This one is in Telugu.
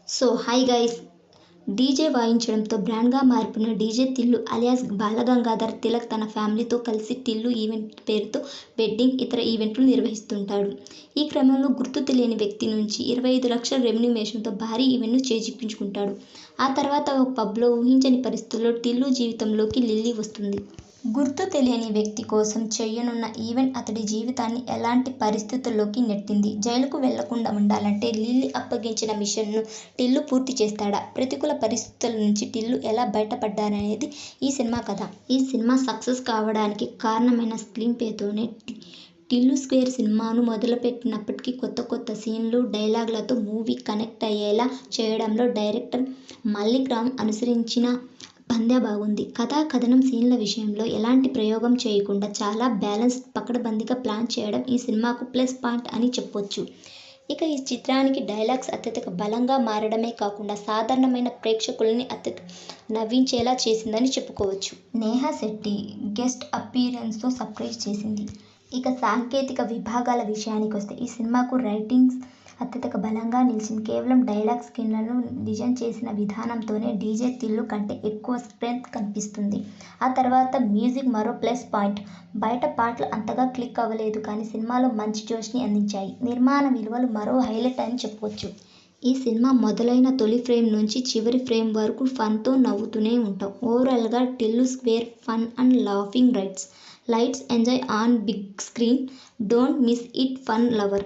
So hi guys. డీజే వాయించడంతో బ్రాండ్గా మారిపోయిన డీజే టిల్లు అలియాస్ బాలగంగాధర్ తిలక్ తన ఫ్యామిలీతో కలిసి టిల్లు ఈవెంట్ పేరుతో వెడ్డింగ్, ఇతర ఈవెంట్లు నిర్వహిస్తుంటాడు. ఈ క్రమంలో గుర్తు తెలియని వ్యక్తి నుంచి 25 లక్షల రెమ్యునరేషన్తో భారీ ఈవెంట్ను చేజిక్కించుకుంటాడు. ఆ తర్వాత ఓ పబ్లో ఊహించని పరిస్థితుల్లో టిల్లు జీవితంలోకి లిల్లీ వస్తుంది. గుర్తు తెలియని వ్యక్తి కోసం చేయనున్న ఈవెంట్ అతడి జీవితాన్ని ఎలాంటి పరిస్థితుల్లోకి నెట్టింది? జైలుకు వెళ్లకుండా ఉండాలంటే లిల్లీ అప్పగించిన మిషన్ను టిల్లు పూర్తి చేస్తాడా? ప్రతికూల పరిస్థితుల నుంచి టిల్లు ఎలా బయటపడ్డాడనేది ఈ సినిమా కథ. ఈ సినిమా సక్సెస్ కావడానికి కారణమైన స్క్రీన్ ప్లేతోనే టిల్లు స్క్వేర్ సినిమాను మొదలుపెట్టినప్పటికీ కొత్త సీన్లు, డైలాగ్లతో మూవీ కనెక్ట్ అయ్యేలా చేయడంలో డైరెక్టర్ మల్లిక్ రామ్ అనుసరించిన పందా బాగుంది. కథా కథనం, సీన్ల విషయంలో ఎలాంటి ప్రయోగం చేయకుండా చాలా బ్యాలెన్స్, పకడ్బందీగా ప్లాన్ చేయడం ఈ సినిమాకు ప్లస్ పాయింట్ అని చెప్పొచ్చు. ఇక ఈ చిత్రానికి డైలాగ్స్ అత్యధిక బలంగా మారడమే కాకుండా సాధారణమైన ప్రేక్షకుల్ని అత్యధిక నవ్వించేలా చేసిందని చెప్పుకోవచ్చు. నేహా శెట్టి గెస్ట్ అపీరెన్స్తో సర్ప్రైజ్ చేసింది. ఇక సాంకేతిక విభాగాల విషయానికొస్తే ఈ సినిమాకు రైటింగ్స్ అత్యధిక బలంగా నిలిచింది. కేవలం డైలాగ్ స్క్రీన్లను డిజైన్ చేసిన విధానంతోనే డీజే టిల్లు కంటే ఎక్కువ స్ట్రెంగ్త్ కనిపిస్తుంది. ఆ తర్వాత మ్యూజిక్ మరో ప్లస్ పాయింట్. బయట పాటలు అంతగా క్లిక్ అవ్వలేదు, కానీ సినిమాలో మంచి జోష్ని అందించాయి. నిర్మాణ విలువలు మరో హైలైట్ అని చెప్పొచ్చు. ఈ సినిమా మొదలైన తొలి ఫ్రేమ్ నుంచి చివరి ఫ్రేమ్ వరకు ఫన్తో నవ్వుతూనే ఉంటాం. ఓవరాల్గా Tillu square fun and laughing rides. Lights enjoy on big screen. Don't miss it fun lover.